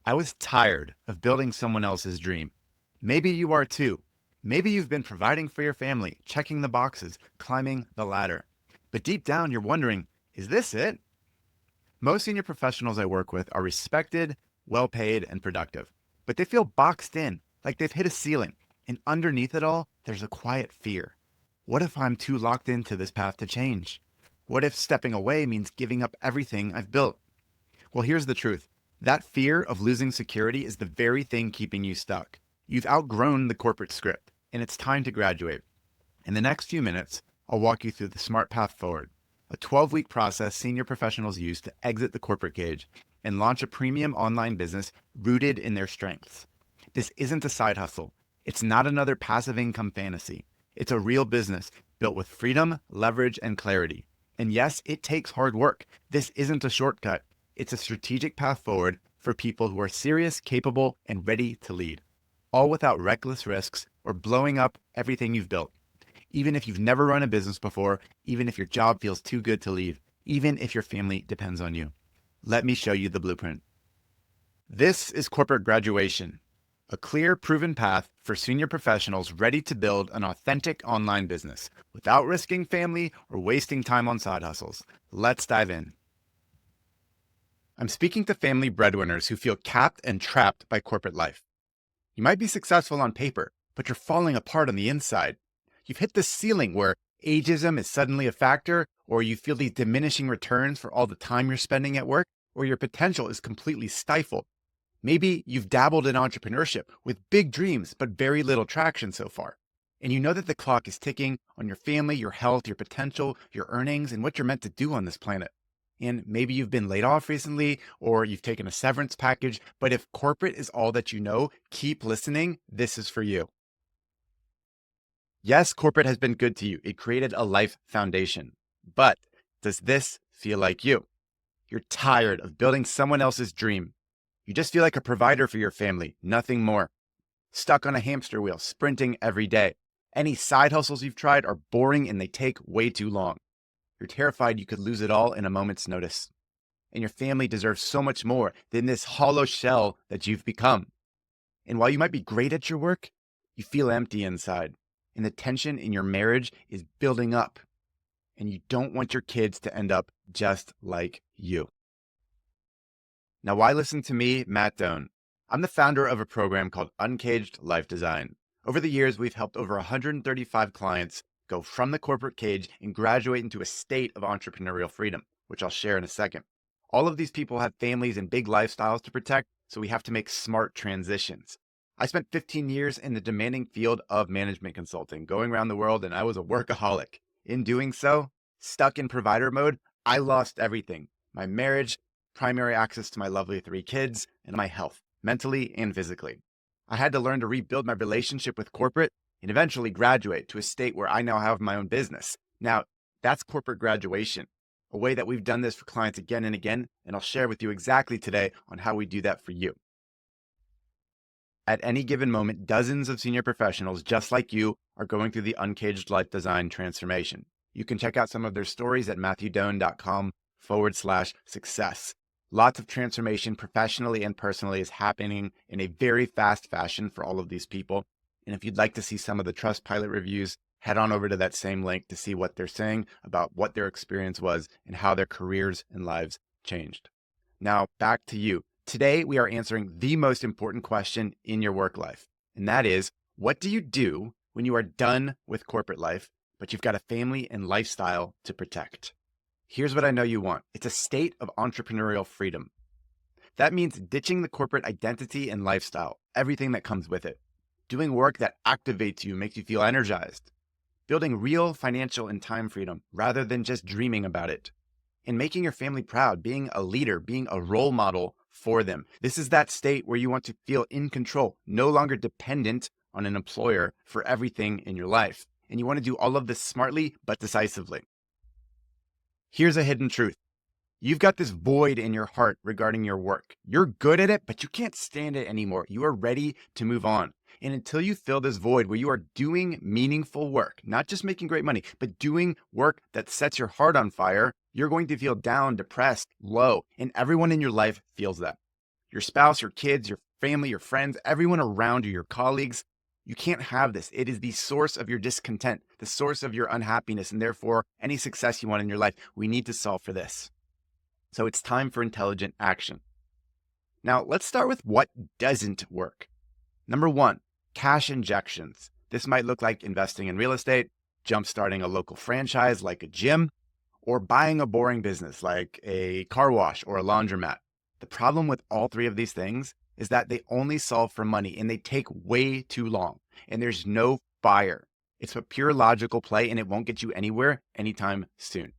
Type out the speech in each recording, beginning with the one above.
I was tired of building someone else's dream. Maybe you are too. Maybe you've been providing for your family, checking the boxes, climbing the ladder. But deep down, you're wondering, is this it? Most senior professionals I work with are respected, well paid, and productive. But they feel boxed in, like they've hit a ceiling. And underneath it all, there's a quiet fear. What if I'm too locked into this path to change? What if stepping away means giving up everything I've built? Well, here's the truth. That fear of losing security is the very thing keeping you stuck. You've outgrown the corporate script, and it's time to graduate. In the next few minutes, I'll walk you through the Smart Path Forward, a 12-week process senior professionals use to exit the corporate cage and launch a premium online business rooted in their strengths. This isn't a side hustle. It's not another passive income fantasy. It's a real business built with freedom, leverage, and clarity. And yes, it takes hard work. This isn't a shortcut. It's a strategic path forward for people who are serious, capable, and ready to lead, all without reckless risks or blowing up everything you've built. Even if you've never run a business before, even if your job feels too good to leave, even if your family depends on you. Let me show you the blueprint. This is corporate graduation, a clear, proven path for senior professionals ready to build an authentic online business without risking family or wasting time on side hustles. Let's dive in. I'm speaking to family breadwinners who feel capped and trapped by corporate life. You might be successful on paper, but you're falling apart on the inside. You've hit the ceiling where ageism is suddenly a factor, or you feel these diminishing returns for all the time you're spending at work, or your potential is completely stifled. Maybe you've dabbled in entrepreneurship with big dreams, but very little traction so far. And you know that the clock is ticking on your family, your health, your potential, your earnings, and what you're meant to do on this planet. And maybe you've been laid off recently, or you've taken a severance package, but if corporate is all that you know, keep listening. This is for you. Yes, corporate has been good to you. It created a life foundation. But does this feel like you? You're tired of building someone else's dream. You just feel like a provider for your family, nothing more. Stuck on a hamster wheel, sprinting every day. Any side hustles you've tried are boring and they take way too long. You're terrified you could lose it all in a moment's notice. And your family deserves so much more than this hollow shell that you've become. And while you might be great at your work, you feel empty inside. And the tension in your marriage is building up. And you don't want your kids to end up just like you. Now, why listen to me, Matt Doan? I'm the founder of a program called Uncaged Life Design. Over the years, we've helped over 135 clients go from the corporate cage and graduate into a state of entrepreneurial freedom, which I'll share in a second. All of these people have families and big lifestyles to protect, so we have to make smart transitions. I spent 15 years in the demanding field of management consulting, going around the world, and I was a workaholic. In doing so, stuck in provider mode, I lost everything: my marriage, primary access to my lovely 3 kids, and my health, mentally and physically. I had to learn to rebuild my relationship with corporate and eventually graduate to a state where I now have my own business. Now, that's corporate graduation, a way that we've done this for clients again and again, and I'll share with you exactly today on how we do that for you. At any given moment, dozens of senior professionals just like you are going through the Uncaged Life Design transformation. You can check out some of their stories at matthewdoan.com/success. Lots of transformation professionally and personally is happening in a very fast fashion for all of these people. And if you'd like to see some of the Trustpilot reviews, head on over to that same link to see what they're saying about what their experience was and how their careers and lives changed. Now, back to you. Today, we are answering the most important question in your work life, and that is, what do you do when you are done with corporate life, but you've got a family and lifestyle to protect? Here's what I know you want. It's a state of entrepreneurial freedom. That means ditching the corporate identity and lifestyle, everything that comes with it. Doing work that activates you, makes you feel energized. Building real financial and time freedom rather than just dreaming about it. And making your family proud, being a leader, being a role model for them. This is that state where you want to feel in control, no longer dependent on an employer for everything in your life. And you want to do all of this smartly, but decisively. Here's a hidden truth. You've got this void in your heart regarding your work. You're good at it, but you can't stand it anymore. You are ready to move on. And until you fill this void where you are doing meaningful work, not just making great money, but doing work that sets your heart on fire, you're going to feel down, depressed, low, and everyone in your life feels that. Your spouse, your kids, your family, your friends, everyone around you, your colleagues. You can't have this. It is the source of your discontent, the source of your unhappiness, and therefore any success you want in your life. We need to solve for this. So it's time for intelligent action. Now, let's start with what doesn't work. Number one, cash injections. This might look like investing in real estate, jumpstarting a local franchise like a gym, or buying a boring business like a car wash or a laundromat. The problem with all three of these things is that they only solve for money and they take way too long and there's no fire. It's a pure logical play and it won't get you anywhere anytime soon.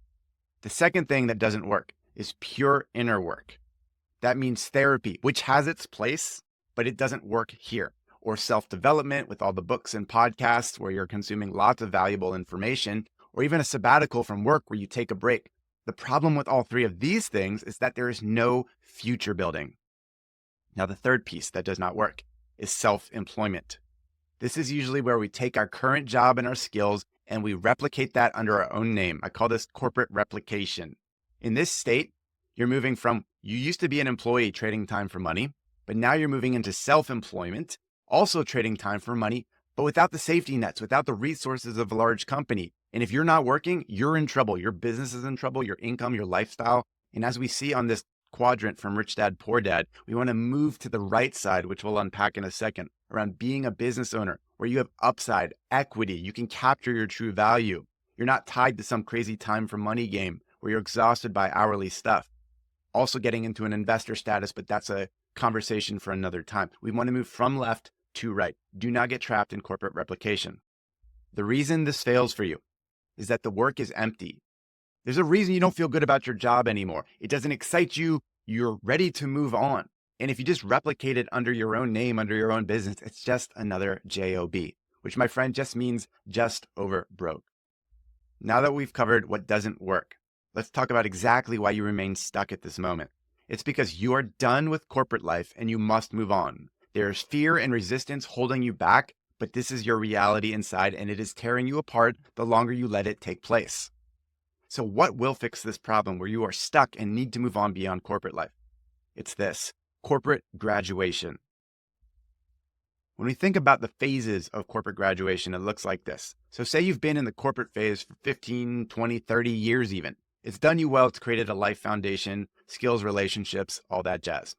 The second thing that doesn't work is pure inner work. That means therapy, which has its place, but it doesn't work here. Or self-development with all the books and podcasts where you're consuming lots of valuable information, or even a sabbatical from work where you take a break. The problem with all three of these things is that there is no future building. Now, the third piece that does not work is self-employment. This is usually where we take our current job and our skills and we replicate that under our own name. I call this corporate replication. In this state, you're moving from, you used to be an employee trading time for money, but now you're moving into self-employment, also trading time for money, but without the safety nets, without the resources of a large company. And if you're not working, you're in trouble. Your business is in trouble, your income, your lifestyle. And as we see on this quadrant from Rich Dad, Poor Dad, we want to move to the right side, which we'll unpack in a second, around being a business owner where you have upside, equity, you can capture your true value. You're not tied to some crazy time for money game where you're exhausted by hourly stuff. Also getting into an investor status, but that's a conversation for another time. We want to move from left to right. Do not get trapped in corporate replication. The reason this fails for you is that the work is empty. There's a reason you don't feel good about your job anymore. It doesn't excite you. You're ready to move on. And if you just replicate it under your own name, under your own business, it's just another job, which, my friend, just means just over broke. Now that we've covered what doesn't work, let's talk about exactly why you remain stuck at this moment. It's because you are done with corporate life and you must move on. There's fear and resistance holding you back, but this is your reality inside and it is tearing you apart the longer you let it take place. So what will fix this problem where you are stuck and need to move on beyond corporate life? It's this: corporate graduation. When we think about the phases of corporate graduation, it looks like this. So say you've been in the corporate phase for 15, 20, 30 years even. It's done you well. It's created a life foundation, skills, relationships, all that jazz.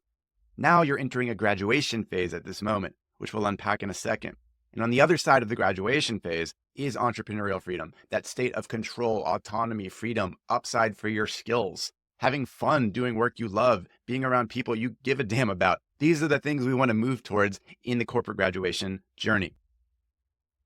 Now you're entering a graduation phase at this moment, which we'll unpack in a second. And on the other side of the graduation phase is entrepreneurial freedom, that state of control, autonomy, freedom, upside for your skills, having fun doing work you love, being around people you give a damn about. These are the things we want to move towards in the corporate graduation journey.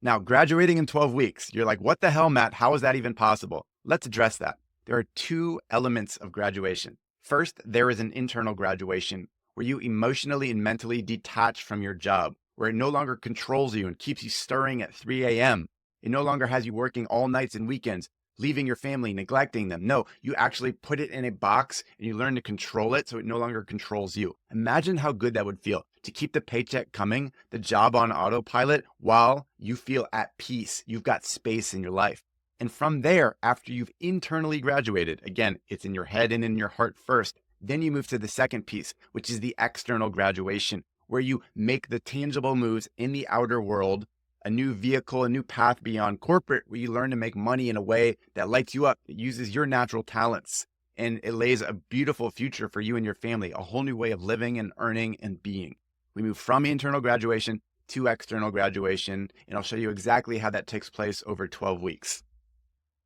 Now, graduating in 12 weeks, you're like, what the hell, Matt? How is that even possible? Let's address that. There are two elements of graduation. First, there is an internal graduation where you emotionally and mentally detach from your job, where it no longer controls you and keeps you stirring at 3 a.m. It no longer has you working all nights and weekends, leaving your family, neglecting them. No, you actually put it in a box and you learn to control it so it no longer controls you. Imagine how good that would feel to keep the paycheck coming, the job on autopilot, while you feel at peace. You've got space in your life. And from there, after you've internally graduated, again, it's in your head and in your heart first, then you move to the second piece, which is the external graduation, where you make the tangible moves in the outer world, a new vehicle, a new path beyond corporate, where you learn to make money in a way that lights you up, that uses your natural talents, and it lays a beautiful future for you and your family, a whole new way of living and earning and being. We move from internal graduation to external graduation, and I'll show you exactly how that takes place over 12 weeks.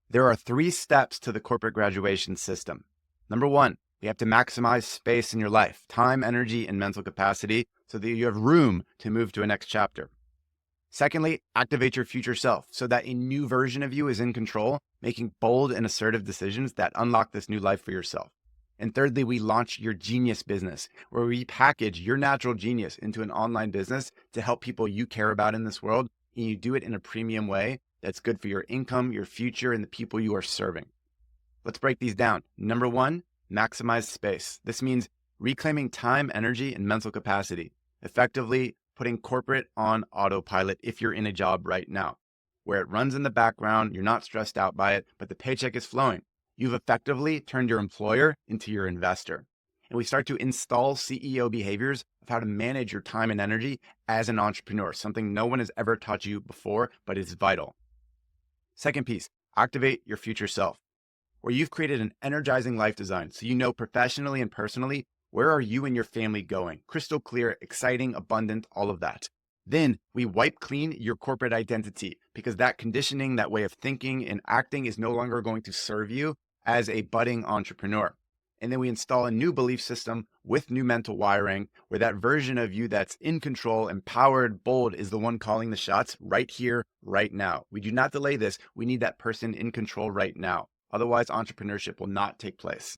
There are 3 steps to the corporate graduation system. Number 1, you have to maximize space in your life, time, energy, and mental capacity so that you have room to move to a next chapter. Secondly, activate your future self so that a new version of you is in control, making bold and assertive decisions that unlock this new life for yourself. And thirdly, we launch your genius business, where we package your natural genius into an online business to help people you care about in this world, and you do it in a premium way that's good for your income, your future, and the people you are serving. Let's break these down. Number 1, maximize space. This means reclaiming time, energy, and mental capacity, effectively putting corporate on autopilot if you're in a job right now, where it runs in the background, you're not stressed out by it, but the paycheck is flowing. You've effectively turned your employer into your investor. and we start to install CEO behaviors of how to manage your time and energy as an entrepreneur, something no one has ever taught you before, but is vital. Second piece, activate your future self, where you've created an energizing life design so you know professionally and personally where are you and your family going. Crystal clear, exciting, abundant, all of that. Then we wipe clean your corporate identity because that conditioning, that way of thinking and acting is no longer going to serve you as a budding entrepreneur. And then we install a new belief system with new mental wiring where that version of you that's in control, empowered, bold is the one calling the shots right here, right now. We do not delay this. We need that person in control right now. Otherwise, entrepreneurship will not take place.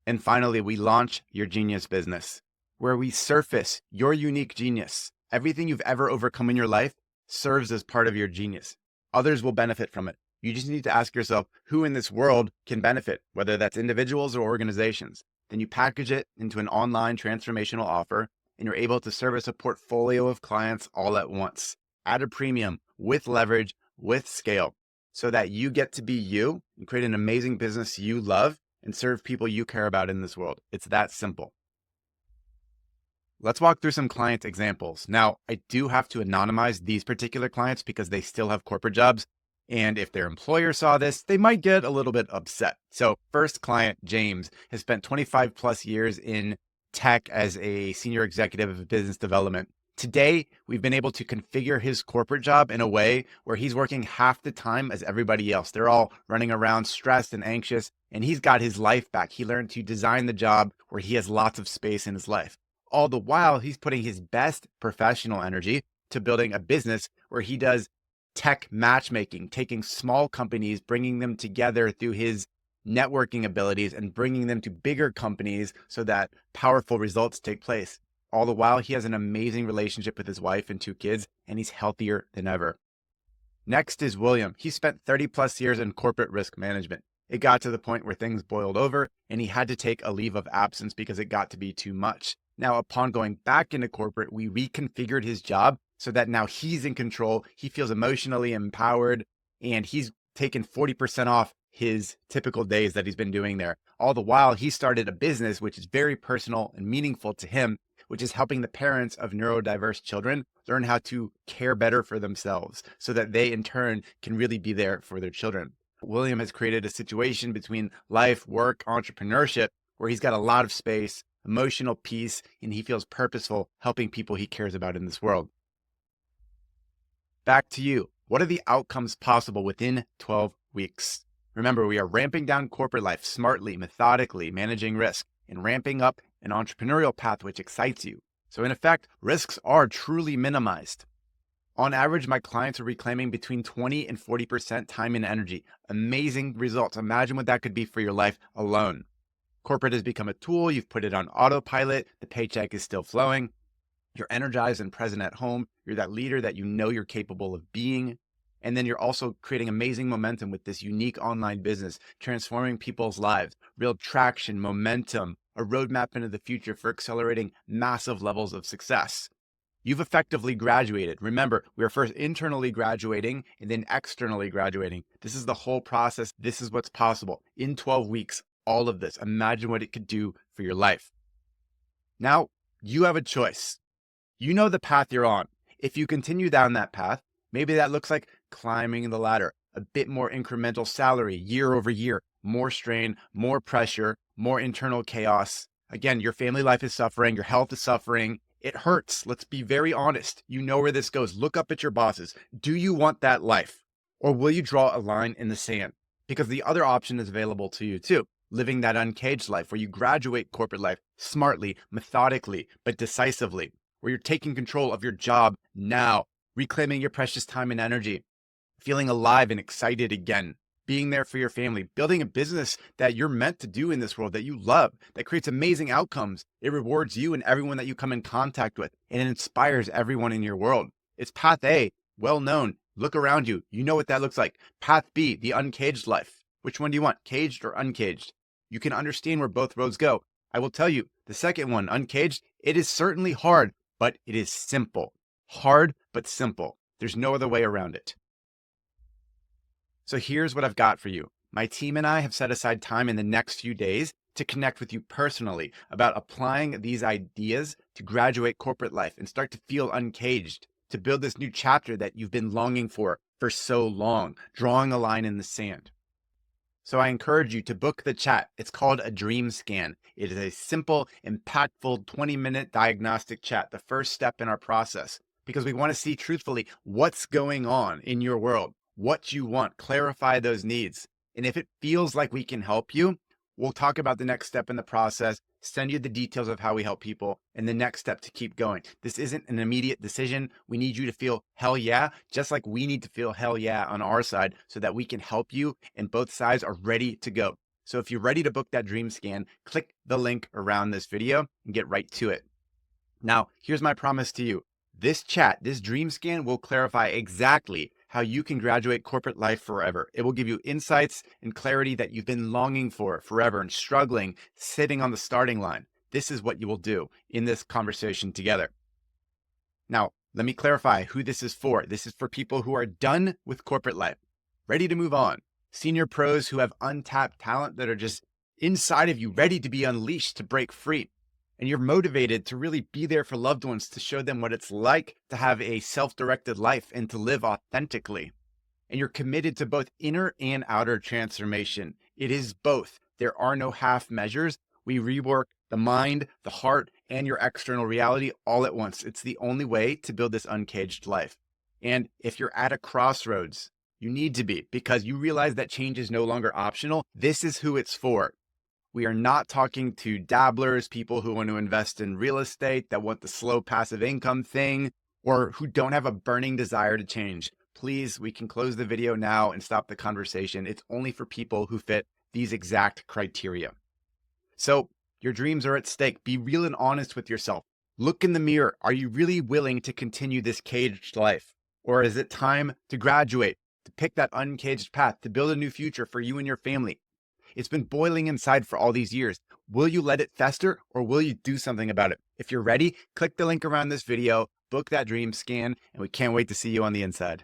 And finally, we launch your genius business, where we surface your unique genius. Everything you've ever overcome in your life serves as part of your genius. Others will benefit from it. You just need to ask yourself who in this world can benefit, whether that's individuals or organizations. Then you package it into an online transformational offer, and you're able to service a portfolio of clients all at once at a premium with leverage, with scale, so that you get to be you and create an amazing business you love and serve people you care about in this world. It's that simple. Let's walk through some client examples. Now, I do have to anonymize these particular clients because they still have corporate jobs. And if their employer saw this, they might get a little bit upset. So first client, James, has spent 25 plus years in tech as a senior executive of business development. Today, we've been able to configure his corporate job in a way where he's working half the time as everybody else. They're all running around stressed and anxious, and he's got his life back. He learned to design the job where he has lots of space in his life. All the while, he's putting his best professional energy to building a business where he does tech matchmaking, taking small companies, bringing them together through his networking abilities and bringing them to bigger companies so that powerful results take place. All the while, he has an amazing relationship with his wife and 2 kids, and he's healthier than ever. Next is William. He spent 30 plus years in corporate risk management. It got to the point where things boiled over, and he had to take a leave of absence because it got to be too much. Now, upon going back into corporate, we reconfigured his job so that now he's in control. He feels emotionally empowered, and he's taken 40% off his typical days that he's been doing there. All the while, he started a business which is very personal and meaningful to him, which is helping the parents of neurodiverse children learn how to care better for themselves so that they in turn can really be there for their children. William has created a situation between life, work, entrepreneurship, where he's got a lot of space, emotional peace, and he feels purposeful helping people he cares about in this world. Back to you. What are the outcomes possible within 12 weeks? Remember, we are ramping down corporate life smartly, methodically, managing risk, and ramping up an entrepreneurial path which excites you. So in effect, risks are truly minimized. On average, my clients are reclaiming between 20 and 40% time and energy. Amazing results. Imagine what that could be for your life alone. Corporate has become a tool. You've put it on autopilot. The paycheck is still flowing. You're energized and present at home. You're that leader that you know you're capable of being. And then you're also creating amazing momentum with this unique online business, transforming people's lives, real traction, momentum, a roadmap into the future for accelerating massive levels of success. You've effectively graduated. Remember, we are first internally graduating and then externally graduating. This is the whole process. This is what's possible in 12 weeks. All of this. Imagine what it could do for your life. Now, you have a choice. You know the path you're on. If you continue down that path, maybe that looks like climbing the ladder, a bit more incremental salary year over year, more strain, more pressure, more internal chaos. Again, your family life is suffering, your health is suffering. It hurts. Let's be very honest. You know where this goes. Look up at your bosses. Do you want that life? Or will you draw a line in the sand? Because the other option is available to you too. Living that uncaged life where you graduate corporate life smartly, methodically, but decisively, where you're taking control of your job now, reclaiming your precious time and energy, feeling alive and excited again, being there for your family, building a business that you're meant to do in this world that you love, that creates amazing outcomes. It rewards you and everyone that you come in contact with, and it inspires everyone in your world. It's path A, well known. Look around you. You know what that looks like. Path B, the uncaged life. Which one do you want, caged or uncaged? You can understand where both roads go. I will tell you, the second one, uncaged, it is certainly hard, but it is simple. Hard, but simple. There's no other way around it. So here's what I've got for you. My team and I have set aside time in the next few days to connect with you personally about applying these ideas to graduate corporate life and start to feel uncaged, to build this new chapter that you've been longing for so long, drawing a line in the sand. So I encourage you to book the chat. It's called a dream scan. It is a simple, impactful 20-minute diagnostic chat, the first step in our process, because we want to see truthfully what's going on in your world, what you want, clarify those needs. And if it feels like we can help you, we'll talk about the next step in the process, send you the details of how we help people, and the next step to keep going. This isn't an immediate decision. We need you to feel hell yeah, just like we need to feel hell yeah on our side so that we can help you and both sides are ready to go. So if you're ready to book that dream scan, click the link around this video and get right to it. Now, here's my promise to you. This chat, this dream scan will clarify exactly how you can graduate corporate life forever. It will give you insights and clarity that you've been longing for forever and struggling, sitting on the starting line. This is what you will do in this conversation together. Now, let me clarify who this is for. This is for people who are done with corporate life, ready to move on. Senior pros who have untapped talent that are just inside of you, ready to be unleashed, to break free. And you're motivated to really be there for loved ones, to show them what it's like to have a self-directed life and to live authentically. And you're committed to both inner and outer transformation. It is both. There are no half measures. We rework the mind, the heart, and your external reality all at once. It's the only way to build this uncaged life. And if you're at a crossroads, you need to be, because you realize that change is no longer optional. This is who it's for. We are not talking to dabblers, people who want to invest in real estate, that want the slow passive income thing, or who don't have a burning desire to change. Please, we can close the video now and stop the conversation. It's only for people who fit these exact criteria. So your dreams are at stake. Be real and honest with yourself. Look in the mirror. Are you really willing to continue this caged life? Or is it time to graduate, to pick that uncaged path, to build a new future for you and your family? It's been boiling inside for all these years. Will you let it fester, or will you do something about it? If you're ready, click the link around this video, book that dream scan, and we can't wait to see you on the inside.